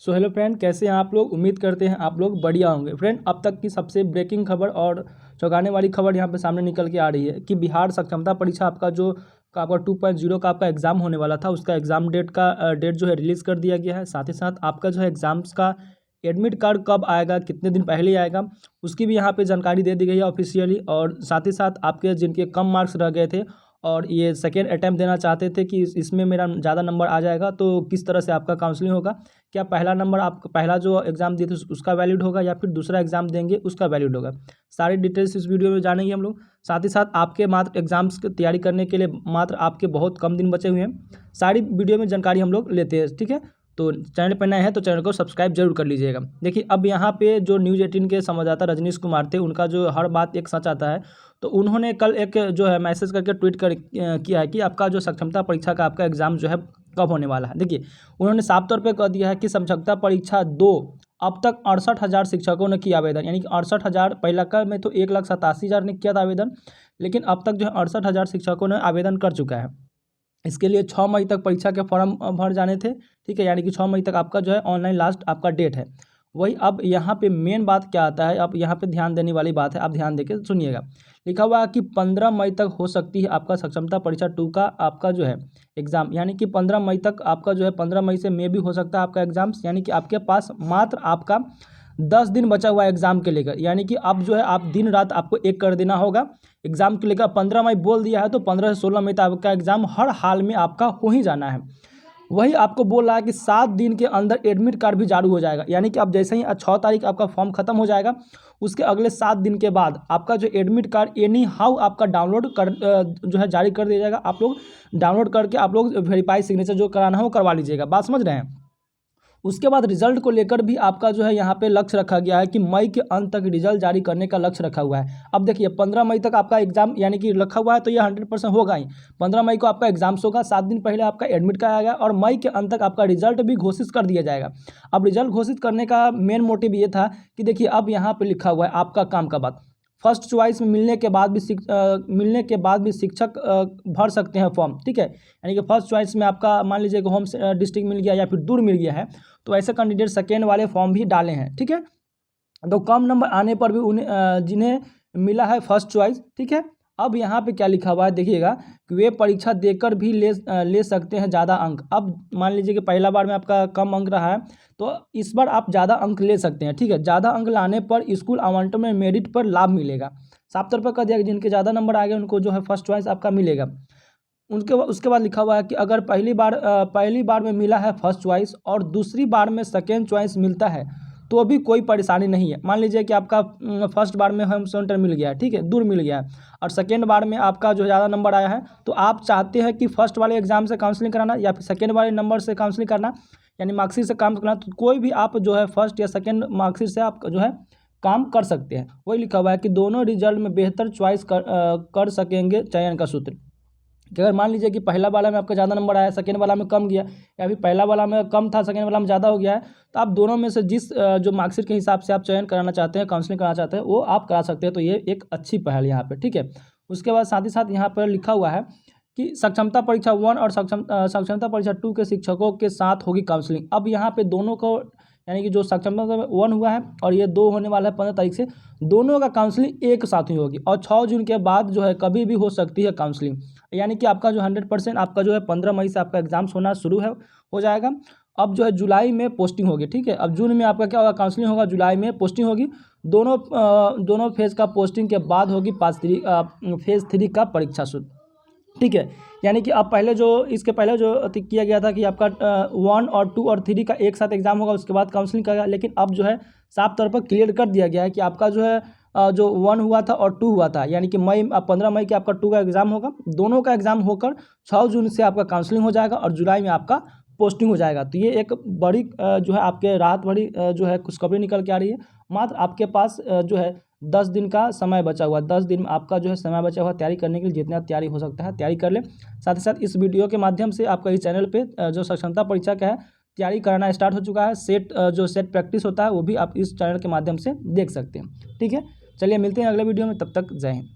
So hello friend, कैसे हैं आप लोग। उम्मीद करते हैं आप लोग बढ़िया होंगे। फ्रेंड, अब तक की सबसे ब्रेकिंग खबर और चौंकाने वाली खबर यहाँ पे सामने निकल के आ रही है कि बिहार सक्षमता परीक्षा आपका 2.0 का आपका एग्ज़ाम होने वाला था, उसका एग्ज़ाम डेट जो है रिलीज़ कर दिया गया है। साथ ही साथ आपका जो है एग्ज़ाम्स का एडमिट कार्ड कब आएगा, कितने दिन पहले आएगा, उसकी भी यहाँ पे जानकारी दे दी गई है ऑफिशियली। और साथ ही साथ आपके जिनके कम मार्क्स रह गए थे और ये सेकेंड अटैम्प्ट देना चाहते थे कि इसमें मेरा ज़्यादा नंबर आ जाएगा तो किस तरह से आपका काउंसलिंग होगा, क्या पहला नंबर आप पहला जो एग्ज़ाम दिए थे उसका वैलिड होगा या फिर दूसरा एग्ज़ाम देंगे उसका वैलिड होगा। सारी डिटेल्स इस वीडियो में जानेंगे हम लोग। साथ ही साथ आपके मात्र एग्ज़ाम्स की तैयारी करने के लिए मात्र आपके बहुत कम दिन बचे हुए हैं, सारी वीडियो में जानकारी हम लोग लेते हैं। ठीक है, तो चैनल पर नए हैं तो चैनल को सब्सक्राइब जरूर कर लीजिएगा। देखिए, अब यहाँ पे जो न्यूज़ 18 के संवाददाता रजनीश कुमार थे, उनका जो हर बात एक सच आता है, तो उन्होंने कल एक जो है मैसेज करके ट्वीट किया है कि आपका जो सक्षमता परीक्षा का आपका एग्ज़ाम जो है कब होने वाला है। देखिए, उन्होंने साफ तौर पे कह दिया है कि सक्षमता परीक्षा 2 अब तक 68,000 शिक्षकों ने किया आवेदन, यानी कि 68,000। पहला का में तो 1,87,000 ने किया था आवेदन, लेकिन अब तक जो है 68,000 शिक्षकों ने आवेदन कर चुका है। इसके लिए 6 मई तक परीक्षा के फॉर्म भर जाने थे। ठीक है, यानी कि 6 मई तक आपका जो है ऑनलाइन लास्ट आपका डेट है। वही अब यहाँ पे मेन बात क्या आता है, अब यहाँ पे ध्यान देने वाली बात है, आप ध्यान देके सुनिएगा। लिखा हुआ है कि 15 मई तक हो सकती है आपका सक्षमता परीक्षा 2 का आपका जो है एग्ज़ाम, यानी कि 15 मई तक आपका जो है 15 मई से भी हो सकता है आपका एग्ज़ाम्स, यानी कि आपके पास मात्र आपका 10 दिन बचा हुआ है एग्ज़ाम के लेकर। यानी कि अब जो है आप दिन रात आपको एक कर देना होगा एग्ज़ाम के लेकर। 15 मई बोल दिया है तो 15 से 16 मई तक आपका एग्ज़ाम हर हाल में आपका हो ही जाना है। वही आपको बोल रहा है कि 7 दिन के अंदर एडमिट कार्ड भी जारी हो जाएगा, यानी कि अब जैसे ही 6 तारीख आपका फॉर्म खत्म हो जाएगा, उसके अगले 7 दिन के बाद आपका जो एडमिट कार्ड एनी हाउ आपका डाउनलोड कर जो है जारी कर दिया जाएगा। आप लोग डाउनलोड करके आप लोग वेरीफाई सिग्नेचर जो कराना है वो करवा लीजिएगा। बात समझ रहे हैं। उसके बाद रिजल्ट को लेकर भी आपका जो है यहाँ पे लक्ष्य रखा गया है कि मई के अंत तक रिजल्ट जारी करने का लक्ष्य रखा हुआ है। अब देखिए, 15 मई तक आपका एग्जाम यानी कि रखा हुआ है तो ये 100% होगा ही। 15 मई को आपका एग्जाम्स होगा, 7 दिन पहले आपका एडमिट कार्ड आएगा और मई के अंत तक आपका रिजल्ट भी घोषित कर दिया जाएगा। अब रिजल्ट घोषित करने का मेन मोटिव ये था कि देखिए, अब यहाँ पर लिखा हुआ है आपका काम का बात। फर्स्ट चॉइस में मिलने के बाद भी शिक्षक भर सकते हैं फॉर्म। ठीक है, यानी कि फर्स्ट चॉइस में आपका मान लीजिए कि होम डिस्ट्रिक्ट मिल गया या फिर दूर मिल गया है, तो ऐसे कैंडिडेट सेकेंड वाले फॉर्म भी डाले हैं। ठीक है, तो कम नंबर आने पर भी उन्हें जिन्हें मिला है फर्स्ट चॉइस। ठीक है, अब यहाँ पे क्या लिखा हुआ है देखिएगा कि वे परीक्षा देकर भी ले सकते हैं ज़्यादा अंक। अब मान लीजिए कि पहला बार में आपका कम अंक रहा है तो इस बार आप ज़्यादा अंक ले सकते हैं। ठीक है, ज़्यादा अंक लाने पर स्कूल आवंटन में मेरिट पर लाभ मिलेगा। साफ तौर पर कह दिया कि जिनके ज़्यादा नंबर आ गए उनको जो है फर्स्ट चॉइस आपका मिलेगा। उसके बाद लिखा हुआ है कि अगर पहली बार में मिला है फर्स्ट चॉइस और दूसरी बार में सेकेंड चॉइस मिलता है तो भी कोई परेशानी नहीं है। मान लीजिए कि आपका फर्स्ट बार में होम सेंटर मिल गया है, ठीक है, दूर मिल गया है, और सेकेंड बार में आपका जो ज़्यादा नंबर आया है तो आप चाहते हैं कि फर्स्ट वाले एग्जाम से काउंसलिंग कराना या फिर सेकेंड वाले नंबर से काउंसलिंग करना, यानी मार्कशीट से काम करना, तो कोई भी आप जो है फर्स्ट या सेकेंड मार्कशीट से आप जो है काम कर सकते हैं। वही लिखा हुआ है कि दोनों रिजल्ट में बेहतर चॉइस कर सकेंगे चयन का सूत्र। कि अगर मान लीजिए कि पहला वाला में आपका ज़्यादा नंबर आया, सेकेंड वाला में कम गया, या फिर पहला वाला में कम था सेकेंड वाला में ज़्यादा हो गया है, तो आप दोनों में से जिस जो मार्कशीट के हिसाब से आप चयन कराना चाहते हैं, काउंसलिंग कराना चाहते हैं, वो आप करा सकते हैं। तो ये एक अच्छी पहल यहाँ पे। ठीक है, उसके बाद साथ ही साथ यहाँ पर लिखा हुआ है कि सक्षमता परीक्षा 1 और सक्षमता परीक्षा 2 के शिक्षकों के साथ होगी काउंसलिंग। अब यहाँ पे दोनों को, यानी कि जो सक्षमता 1 हुआ है और ये 2 होने वाला है 15 तारीख से, दोनों का काउंसलिंग एक साथ ही होगी और 6 जून के बाद जो है कभी भी हो सकती है काउंसलिंग। यानी कि आपका जो 100% आपका जो है 15 मई से आपका एग्जाम्स होना शुरू हो जाएगा। अब जो है जुलाई में पोस्टिंग होगी। ठीक है, अब जून में आपका क्या होगा, काउंसलिंग होगा, जुलाई में पोस्टिंग होगी। दोनों फेज़ का पोस्टिंग के बाद होगी फेज़ 3 का परीक्षा शुरू। ठीक है, यानी कि अब इसके पहले जो किया गया था कि आपका 1 और 2 और 3 का एक साथ एग्जाम होगा, उसके बाद काउंसलिंग करेगा, लेकिन अब जो है साफ तौर पर क्लियर कर दिया गया है कि आपका जो है जो 1 हुआ था और 2 हुआ था, यानी कि 15 मई के आपका 2 का एग्जाम होगा, दोनों का एग्जाम होकर 6 जून से आपका काउंसलिंग हो जाएगा और जुलाई में आपका पोस्टिंग हो जाएगा। तो ये एक बड़ी जो है आपके राहत भरी जो है खुशखबरी निकल के आ रही है। मात्र आपके पास जो है 10 दिन का समय बचा हुआ, 10 दिन आपका जो है समय बचा हुआ तैयारी करने के लिए। जितना तैयारी हो सकता है तैयारी कर लें। साथ ही साथ इस वीडियो के माध्यम से आपका इस चैनल पे जो सक्षमता परीक्षा का है तैयारी कराना स्टार्ट हो चुका है। सेट प्रैक्टिस होता है वो भी आप इस चैनल के माध्यम से देख सकते हैं। ठीक है, चलिए मिलते हैं अगले वीडियो में, तब तक जय हिंद।